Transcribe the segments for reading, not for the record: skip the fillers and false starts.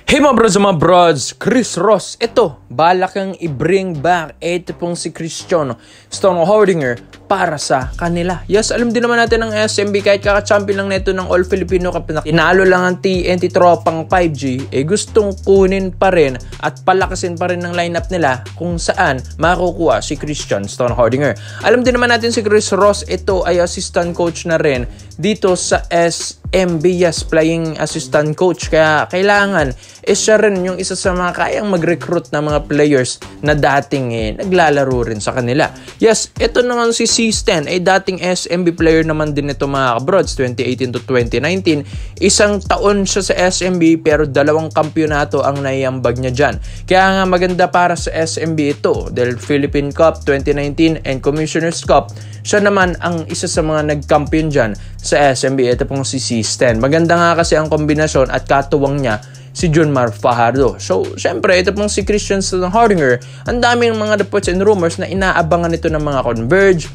Hey mga brods, Chris Ross, ito, balak kang i-bring back, ito pong si Christian Stonehardinger para sa kanila. Yes, alam din naman natin ng SMB, kahit kaka-champion lang neto ng All-Filipino Cup na tinalo lang ang TNT Tropang 5G, gustong kunin pa rin at palakasin pa rin ng lineup nila kung saan makukuha si Christian Stonehardinger. Alam din naman natin si Chris Ross, ito ay assistant coach na rin dito sa SMB, yes, playing assistant coach, kaya kailangan siya rin yung isa sa mga kayang mag-recruit ng mga players na dating naglalaro rin sa kanila. Yes, ito naman si C-Stan ay dating SMB player naman din ito mga kabrods, 2018 to 2019. Isang taon siya sa SMB pero 2 kampyonato ang naiambag niya dyan. Kaya nga maganda para sa SMB ito dahil Philippine Cup 2019 and Commissioner's Cup, siya naman ang isa sa mga nag-kampiyon dyan sa SMB. Ito pong si C-Stan. Maganda nga kasi ang kombinasyon at katuwang niya si Junmar Fajardo. So, syempre, ito pong si Christian Stonehardinger, ang daming mga reports and rumors na inaabangan ito ng mga Converge,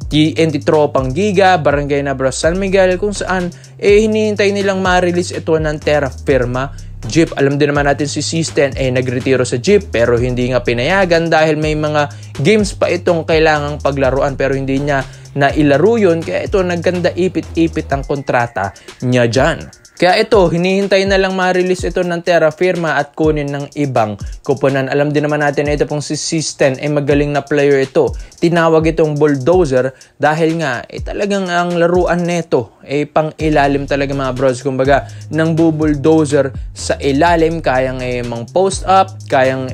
TNT Tropang Giga, Barangay Nabras San Miguel, kung saan hinihintay nilang ma-release ito ng Terra Firma Jeep. Alam din naman natin si C-Stan nagretiro sa Jeep pero hindi nga pinayagan dahil may mga games pa itong kailangang paglaruan pero hindi niya nailaro yun, kaya ito nagganda ipit-ipit ang kontrata niya dyan. Kaya ito, hinihintay na lang ma-release ito ng Terra Firma at kunin ng ibang kuponan. Alam din naman natin ito pong si C-Stan magaling na player ito. Tinawag itong bulldozer dahil nga talagang ang laruan nito pang ilalim talaga mga bros. Kumbaga, nang bulldozer sa ilalim, kayang mang post up, kayang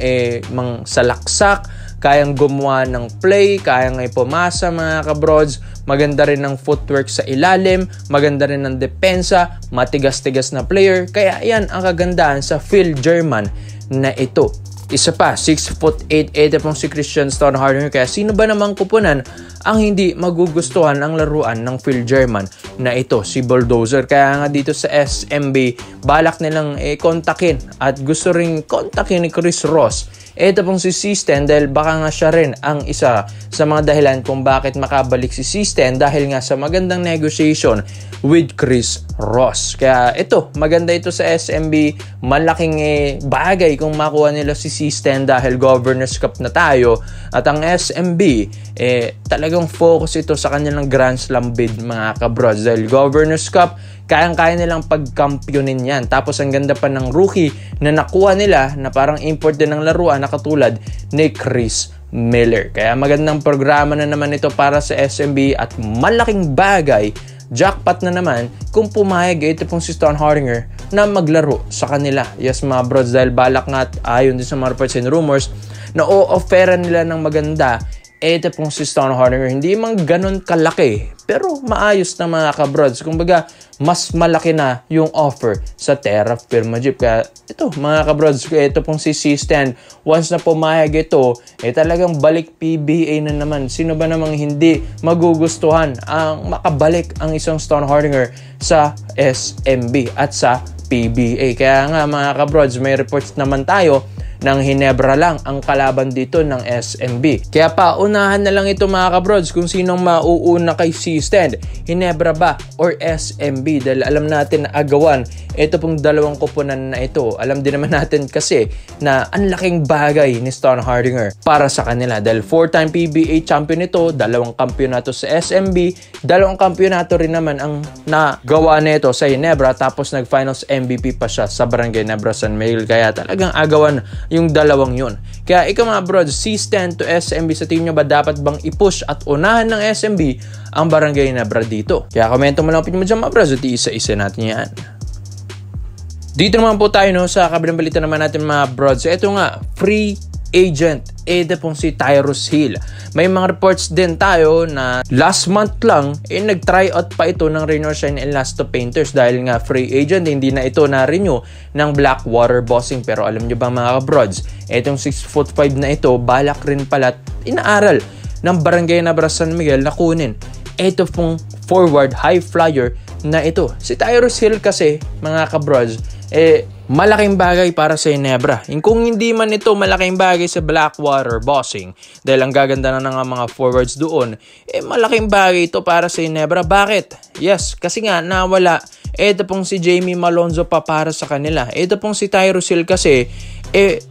mang salaksak, kayang gumawa ng play, kayang pumasa mga kabrods. Maganda rin ng footwork sa ilalim, maganda rin ng depensa, matigas-tigas na player. Kaya yan ang kagandahan sa Phil German na ito. Isa pa, 6'8", pong si Christian Stonehardinger. Kaya sino ba namang kupunan ang hindi magugustuhan ang laruan ng Phil German na ito, si Bulldozer. Kaya nga dito sa SMB, balak nilang kontakin at gusto ring kontakin ni Chris Ross. Ito pong si C-Stan dahil baka nga siya rin ang isa sa mga dahilan kung bakit makabalik si C-Stan dahil nga sa magandang negotiation with Chris Ross. Kaya ito, maganda ito sa SMB. Malaking bagay kung makuha nila si C-Stan dahil Governors Cup na tayo. At ang SMB, talagang focus ito sa kanilang Grand Slam bid mga kabrods. Dahil Governors Cup, kayang-kaya nilang pagkampyonin yan. Tapos ang ganda pa ng rookie na nakuha nila na parang import din ng laruan na katulad ni Chris Miller. Kaya magandang programa na naman ito para sa SMB at malaking bagay, jackpot na naman kung pumayag ito pong si Stonehardinger na maglaro sa kanila. Yes mga brods, dahil balak nga at ayon din sa mga reports and rumors na o-offeran nila ng maganda ito pong si Stonehardinger. Hindi man ganun kalaki pero maayos na mga kabrods. Kumbaga, mas malaki na yung offer sa Terra Firma Jeep. Kaya ito mga kabrods, ito pong si C-Stan, once na pumayag ito, talagang balik PBA na naman. Sino ba namang hindi magugustuhan ang makabalik ang isang Stonehardinger sa SMB at sa PBA? Kaya nga mga kabrods, may reports naman tayo ng Ginebra lang ang kalaban dito ng SMB. Kaya paunahan na lang ito mga kabrods kung sinong mauuna kay C-Stan, Ginebra ba or SMB? Dahil alam natin na agawan ito pong 2 kuponan na ito. Alam din naman natin kasi na ang laking bagay ni Stonehardinger para sa kanila dahil 4-time PBA champion ito, 2 kampyonato sa SMB, 2 kampyonato rin naman ang nagawa nito sa Ginebra, tapos nag-finals MVP pa siya sa Barangay Nabras San Miguel. Kaya talagang agawan yung 2 yun. Kaya ikaw mga brods, C-Stan to SMB, sa tingin nyo ba dapat bang i-push at unahan ng SMB ang Barangay Nabra dito? Kaya komento mo lang opinion mo dyan mga brods at isa-isa natin yan. Dito naman po tayo sa kabilang balita naman natin mga brods. Ito nga, free agent. Ito pong si Tyrus Hill. May mga reports din tayo na last month lang nag-try out pa ito ng Rain or Shine Elasto Painters dahil nga free agent, hindi na ito na-renew ng Blackwater Bossing. Pero alam nyo ba mga kabrods, itong 6'5" na ito, balak rin pala inaaral ng Barangay Nabras San Miguel na kunin ito pong forward high flyer na ito. Si Tyrus Hill kasi mga kabrods, malaking bagay para sa Ginebra. Kung hindi man ito malaking bagay sa Blackwater Bossing, dahil ang gaganda na ng mga forwards doon, malaking bagay ito para sa Ginebra. Bakit? Yes, kasi nga nawala. Ito pong si Jamie Malonzo pa para sa kanila. Ito pong si Tyrus Hill kasi,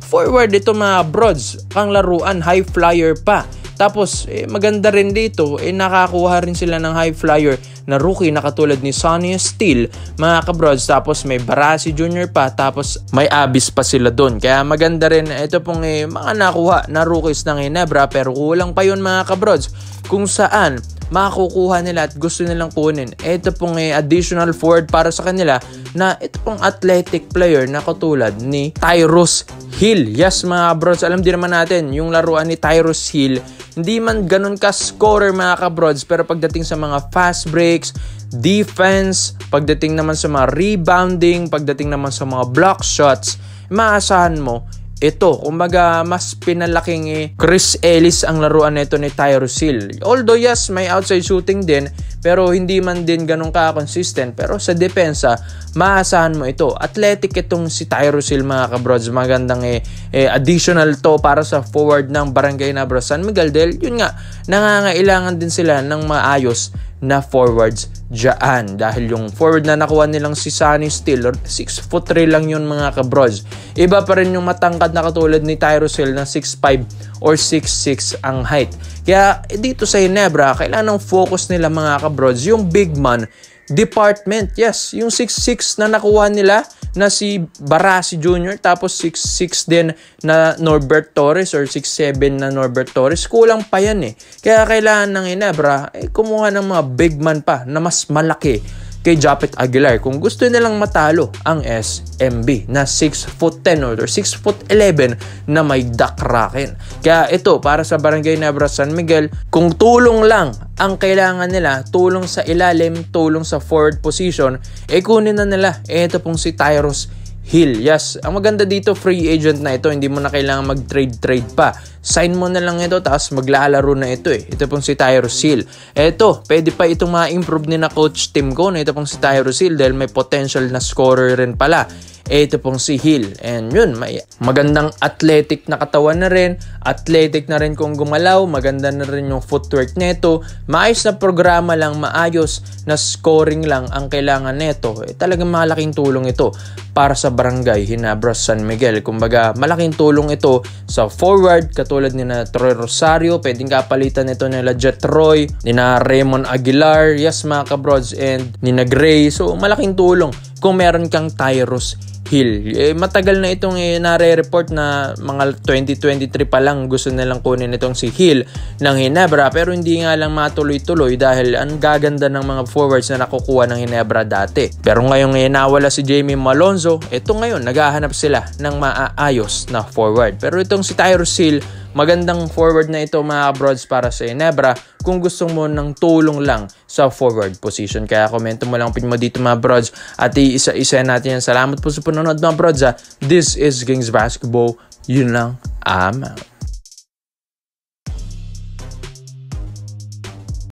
forward ito mga broads, kang laruan, high flyer pa. Tapos, maganda rin dito, nakakuha rin sila ng high flyer na rookie na katulad ni Sonny Steele, mga kabrods. Tapos, may Barasi Jr. pa, tapos may Abis pa sila doon. Kaya maganda rin, ito pong mga nakuha na rookies ng Ginebra, pero kulang pa yun mga kabrods. Kung saan, makukuha nila at gusto nilang kunin. Ito pong additional forward para sa kanila na ito pong athletic player na katulad ni Tyrus Hill. Yes mga kabrods, alam din naman natin yung laruan ni Tyrus Hill, hindi man ganun ka-scorer mga kabrods, pero pagdating sa mga fast breaks, defense, pagdating naman sa mga rebounding, pagdating naman sa mga block shots, maasahan mo ito, kumbaga mas pinalaking Chris Ellis ang laruan nito ni Tyrus Hill. Although yes, may outside shooting din, pero hindi man din ganun ka-consistent. Pero sa depensa, maasahan mo ito. Athletic itong si Tyrus Hill mga kabrods. Magandang additional to para sa forward ng Barangay Ginebra San Miguel. Dahil yun nga, nangangailangan din sila ng maayos na forwards dyan. Dahil yung forward na nakuha nilang si Sonny Steele, 6'3" lang yun mga kabrods. Iba pa rin yung matangkad na katulad ni Tyrus Hill na 6'5" or 6'6" ang height. Kaya dito sa Ginebra, kailangan ng focus nila mga kabrods, yung big man department. Yes, yung 6'6" na nakuha nila na si Barasi Jr. tapos 6'6" din na Norbert Torres or 6'7" na Norbert Torres. Kulang pa yan Kaya kailangan ng Ginebra kumuha ng mga big man pa na mas malaki kay Japet Aguilar kung gusto nilang matalo ang SMB na 6'10" or 6'11" na may dakraken. Kaya ito para sa Barangay Ginebra San Miguel, kung tulong lang ang kailangan nila, tulong sa ilalim, tulong sa forward position, kunin na nila. Ito pong si Tyrus Hill. Yes, ang maganda dito, free agent na ito, hindi mo na kailangan mag-trade pa. Sign mo na lang ito, tapos maglalaro na ito Ito pong si Tyrus Hill. Ito, pwede pa itong ma-improve ni na Coach Tim Cone. Ito pong si Tyrus Hill dahil may potential na scorer rin pala. Ito pong si Hill. And yun, may magandang athletic na katawan na rin. Athletic na rin kung gumalaw. Maganda na rin yung footwork neto. Maayos na programa lang, maayos na scoring lang ang kailangan neto. Talagang malaking tulong ito para sa Barangay Ginebra San Miguel. Kumbaga, malaking tulong ito sa forward, katulad ni na Troy Rosario. Pwedeng kapalitan ito nila Jet Roy, ni na Raymond Aguilar, yes mga kabrods, and ni na Gray. So, malaking tulong kung meron kang Tyrus Hill. Matagal na itong nare-report na mga 2023 pa lang gusto nilang kunin itong si Hill ng Ginebra, pero hindi nga lang matuloy-tuloy dahil ang gaganda ng mga forwards na nakukuha ng Ginebra dati. Pero ngayong nawala si Jamie Malonzo, ito ngayon naghahanap sila ng maayos na forward. Pero itong si Tyrus Hill, magandang forward na ito mga broads para sa Ginebra kung gusto mo ng tulong lang sa forward position. Kaya komento mo lang mo dito mga broads at iisa-isa natin yan. Salamat po sa panonood mga broads. This is Kings Basketball. Yun lang. I'm out.